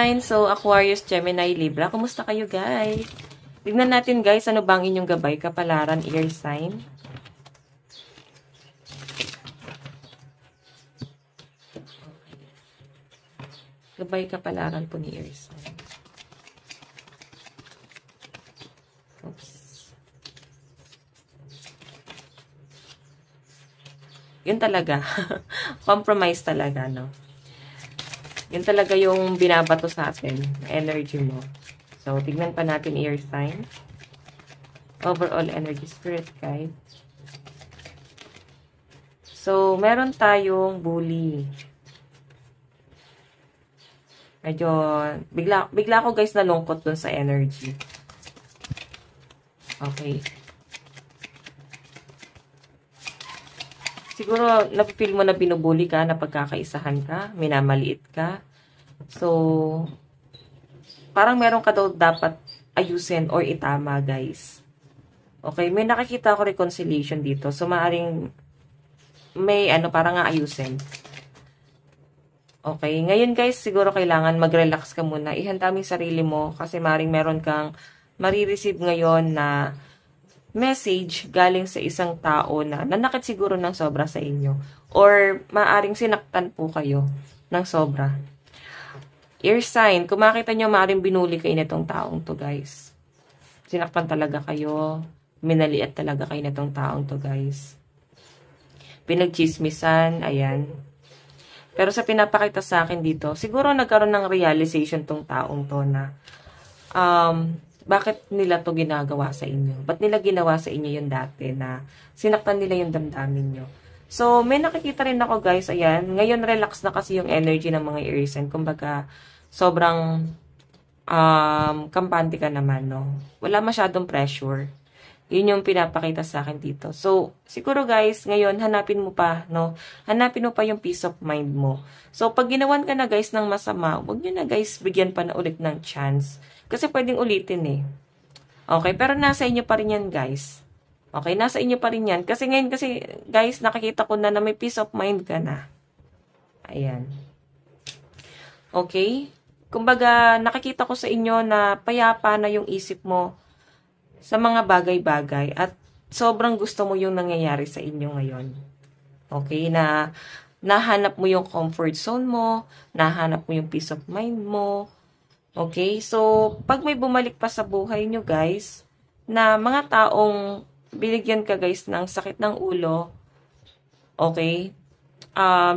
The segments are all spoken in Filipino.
sign. So, Aquarius, Gemini, Libra. Kumusta kayo, guys? Tignan natin, guys, ano bang inyong gabay, kapalaran, air sign. Gabay, kapalaran po ni air sign. Oops. Yun talaga. Compromise talaga, no? Yun talaga yung binabato sa atin, energy mo. So, tignan pa natin air sign. Overall energy, spirit guide. So, meron tayong bully. Medyo, bigla ko guys nalungkot dun sa energy. Okay. Siguro, napipil mo na binubuli ka, na pagkakaisahan ka, minamaliit ka. So, parang meron ka daw dapat ayusin or itama, guys. Okay, may nakikita ako reconciliation dito. So, maaring may parang nga ayusin. Okay, ngayon guys, siguro kailangan mag-relax ka muna. Ihanda mo yung sarili mo kasi maaring meron kang marireceive ngayon na message galing sa isang tao na nanakit siguro ng sobra sa inyo. Or maaring sinaktan po kayo ng sobra. Air sign, kung makita nyo, maaring binuli kayo nitong taong to, guys. Sinaktan talaga kayo. Minaliit talaga kayo nitong taong to, guys. Pinagchismisan, ayan. Pero sa pinapakita sa akin dito, siguro nagkaroon ng realization tong taong to na bakit nila to ginagawa sa inyo? Ba't nila ginawa sa inyo yung dati na sinaktan nila yung damdamin nyo? So, may nakikita rin ako guys, ayan. Ngayon, relax na kasi yung energy ng mga air sign. Kumbaga, sobrang kampante ka naman, no? Wala masyadong pressure. Yun yung pinapakita sa akin dito. So, siguro guys, ngayon, hanapin mo pa, no? Hanapin mo pa yung peace of mind mo. So, pag ginawan ka na guys ng masama, huwag nyo na guys, bigyan pa na ulit ng chance. Kasi pwedeng ulitin eh. Okay, pero nasa inyo pa rin yan guys. Okay, nasa inyo pa rin yan. Kasi ngayon kasi, guys, nakikita ko na may peace of mind ka na. Ayan. Okay? Kumbaga, nakikita ko sa inyo na payapa na yung isip mo sa mga bagay-bagay at sobrang gusto mo yung nangyayari sa inyo ngayon. Okay? Na nahanap mo yung comfort zone mo, nahanap mo yung peace of mind mo. Okay? So, pag may bumalik pa sa buhay nyo, guys, na mga taong binigyan ka, guys, ng sakit ng ulo, okay?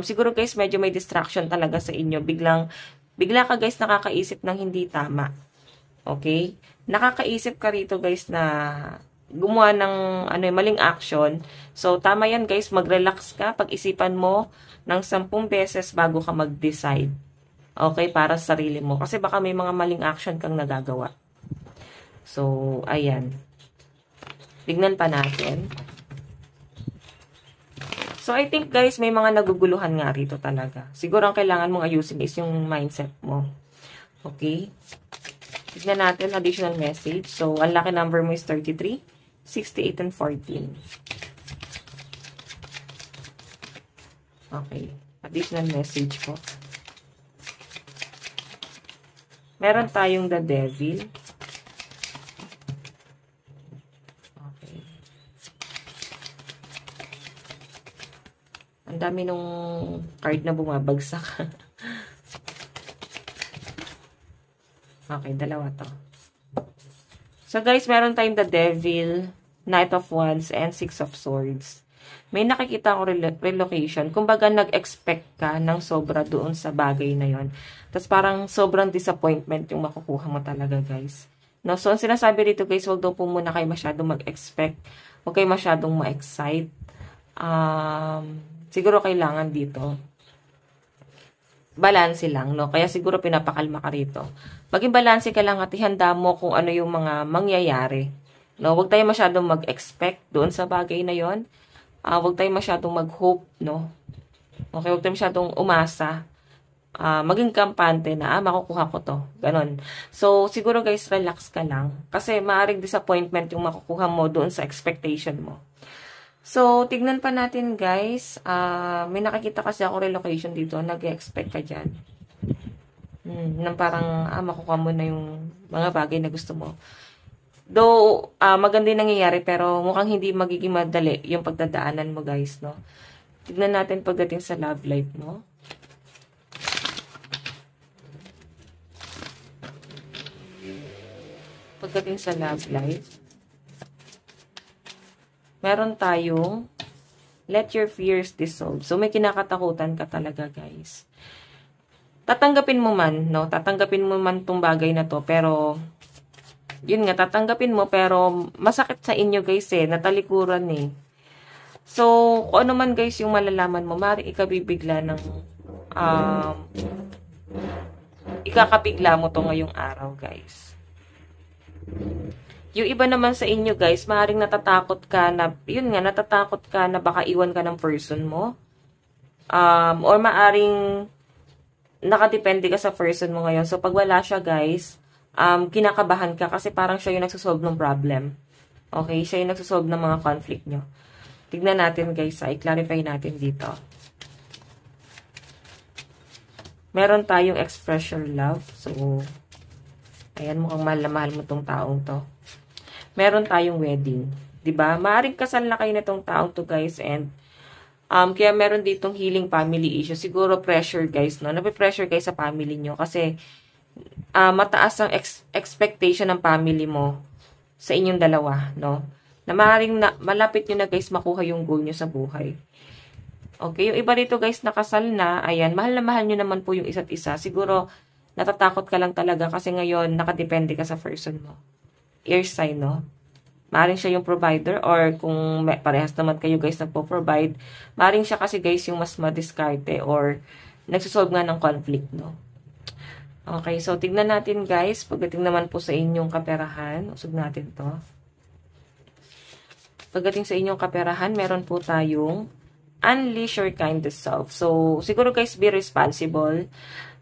Siguro, guys, medyo may distraction talaga sa inyo. Bigla ka, guys, nakakaisip ng hindi tama. Okay? Nakakaisip ka rito, guys, na gumawa ng maling action. So, tama yan, guys. Mag-relax ka. Pag-isipan mo ng 10 beses bago ka mag-decide. Okay, para sa sarili mo. Kasi baka may mga maling action kang nagagawa. So, ayan. Tignan pa natin. So, I think guys, may mga naguguluhan nga rito talaga. Siguro ang kailangan mong ayusin is yung mindset mo. Okay? Tignan natin, additional message. So, ang lucky number mo is 33, 68, and 14. Okay. Additional message po. Meron tayong the devil. Okay. Ang dami nung card na bumabagsak. Okay, dalawa to. So guys, meron tayong the devil, knight of wands, and 6 of swords. May nakikita ko relocation. Kumbaga, nag-expect ka ng sobra doon sa bagay na yon. Tapos parang sobrang disappointment yung makukuha mo talaga, guys. No? So, ang sinasabi rito, guys, huwag daw po muna kayo masyadong mag-expect. Huwag kayo masyadong ma-excite. Siguro kailangan dito. Balanse lang, no? Kaya siguro pinapakalma ka rito. Maging balanse ka lang at ihanda mo kung ano yung mga mangyayari. No? Huwag tayo masyadong mag-expect doon sa bagay na yon. Huwag tayo masyadong mag-hope, no? Okay, huwag tayo masyadong umasa. Maging kampante na, makukuha ko to. Ganon. So, siguro guys, relax ka lang. Kasi maaaring disappointment yung makukuha mo doon sa expectation mo. So, tignan pa natin guys. May nakikita kasi ako relocation dito. Nag-expect ka dyan. Nang parang, makukuha mo na yung mga bagay na gusto mo. Though, maganda yung nangyayari, pero mukhang hindi magiging madali yung pagdadaanan mo, guys, no? Tignan natin pagdating sa love life mo. Pagdating sa love life, meron tayong let your fears dissolve. So, may kinakatakutan ka talaga, guys. Tatanggapin mo man, no? Tatanggapin mo man tong bagay na to, pero, yun nga, tatanggapin mo, pero masakit sa inyo, guys, natalikuran, So, kung ano man, guys, yung malalaman mo, maaaring ikabibigla ng, ikakabigla mo to ngayong araw, guys. Yung iba naman sa inyo, guys, maaaring natatakot ka na, yun nga, natatakot ka na baka iwan ka ng person mo. Or maaaring nakadepende ka sa person mo ngayon. So, pag wala siya, guys, kinakabahan ka kasi parang siya yung nagsosolve ng problem. Okay? Siya yung nagsosolve ng mga conflict nyo. Tignan natin, guys, i-clarify natin dito. Meron tayong express your love. So, ayan, mukhang mahal na mahal mo tong taong to. Meron tayong wedding. 'Di ba? Maaring kasal na kayo nitong taong to, guys, and kaya meron ditong healing family issue. Siguro pressure, guys, no? Nape-pressure guys sa family nyo kasi mataas ang expectation ng family mo sa inyong dalawa, no? Na maaring malapit nyo na, guys, makuha yung goal nyo sa buhay. Okay, yung iba dito, guys, nakasal na, ayan, mahal na mahal nyo naman po yung isa't isa. Siguro, natatakot ka lang talaga kasi ngayon, nakadepende ka sa person mo. Air sign, no? Maaring siya yung provider or kung parehas naman kayo, guys, nagpo-provide, maaring siya kasi, guys, yung mas madiskarte or nagsusolve nga ng conflict, no? Okay, so tignan natin, guys, pagdating naman po sa inyong kaperahan, usog natin to. Pagdating sa inyong kaperahan, meron po tayong unleash your kindest self. So, siguro, guys, be responsible,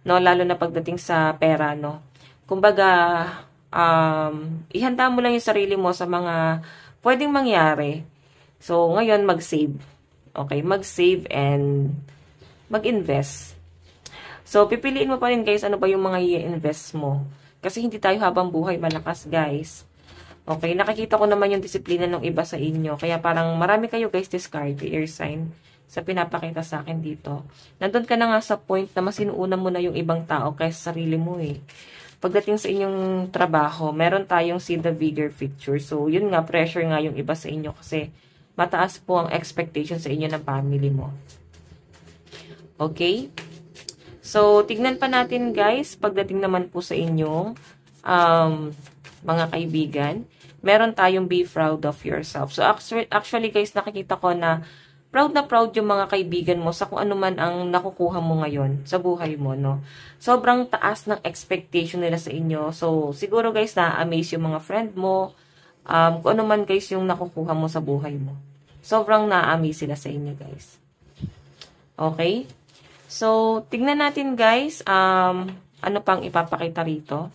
no? Lalo na pagdating sa pera, no? Kumbaga, ihanda mo lang yung sarili mo sa mga pwedeng mangyari. So, ngayon, mag-save. Okay, mag-save and mag-invest. So, pipiliin mo pa rin, guys, ano ba yung mga i-invest mo. Kasi hindi tayo habang buhay malakas, guys. Okay, nakikita ko naman yung disiplina ng iba sa inyo. Kaya parang marami kayo, guys, discard, air sign, sa pinapakita sa akin dito. Nandun ka na nga sa point na mas inuuna mo na yung ibang tao kaysa sarili mo, Pagdating sa inyong trabaho, meron tayong see the bigger picture. So, yun nga, pressure nga yung iba sa inyo kasi mataas po ang expectation sa inyo ng family mo. Okay? So, tignan pa natin, guys, pagdating naman po sa inyong mga kaibigan, meron tayong be proud of yourself. So, actually, guys, nakikita ko na proud na proud yung mga kaibigan mo sa kung ano man ang nakukuha mo ngayon sa buhay mo, no? Sobrang taas ng expectation nila sa inyo. So, siguro, guys, na-amaze yung mga friend mo. Kung ano man, guys, yung nakukuha mo sa buhay mo. Sobrang na-amaze sila sa inyo, guys. Okay? So, tignan natin, guys, ano pang ipapakita rito.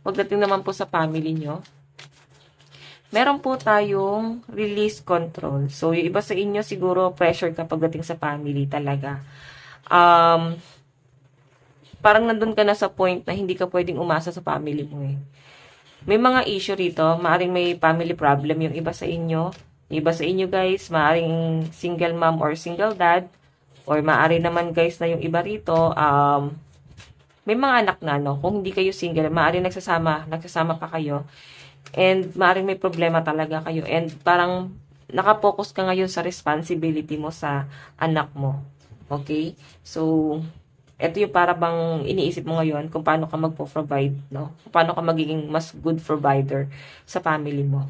Pagdating naman po sa family nyo, meron po tayong release control. So, yung iba sa inyo, siguro, pressure ka pagdating sa family talaga. Parang nandun ka na sa point na hindi ka pwedeng umasa sa family mo, May mga issue rito. Maaring may family problem yung iba sa inyo. Yung iba sa inyo, guys, maaring single mom or single dad. Or maaring naman, guys, na yung iba rito, may mga anak na, no? Kung hindi kayo single, maaring nagsasama pa kayo. And maaaring may problema talaga kayo. And parang nakapokus ka ngayon sa responsibility mo sa anak mo. Okay? So, ito yung para bang iniisip mo ngayon kung paano ka magpo-provide, no? Kung paano ka magiging mas good provider sa family mo.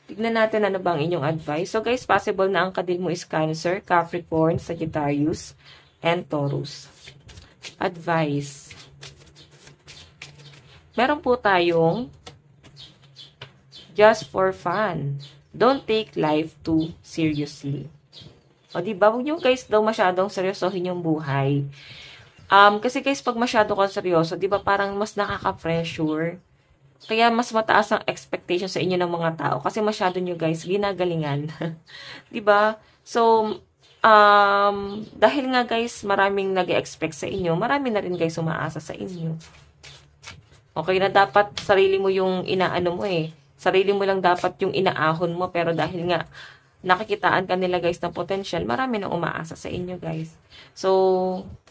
Tignan natin ano bang inyong advice. So guys, possible na ang kadil mo is Cancer, Capricorn, Sagittarius, and Taurus. Advice. Meron po tayong just for fun. Don't take life too seriously. O diba, huwag nyo guys daw masyadong seryosohin yung buhay. Kasi guys, pag masyado ka seryoso, diba parang mas nakaka-pressure. Kaya mas mataas ang expectation sa inyo ng mga tao. Kasi masyado nyo guys, ginagalingan. Diba? So, dahil nga guys, maraming nag-expect sa inyo, marami na rin guys umaasa sa inyo. Okay na dapat sarili mo yung inaano mo eh. Sarili mo lang dapat yung inaahon mo, pero dahil nga nakikitaan ka nila guys ng potential, marami nang umaasa sa inyo guys. So,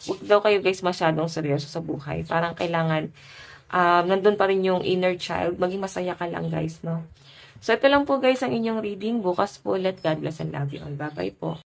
huwag daw kayo guys masyadong seryoso sa buhay. Parang kailangan, nandun pa rin yung inner child, maging masaya ka lang guys, no? So, ito lang po guys ang inyong reading. Bukas po ulit. God bless and love you all. Bye-bye po.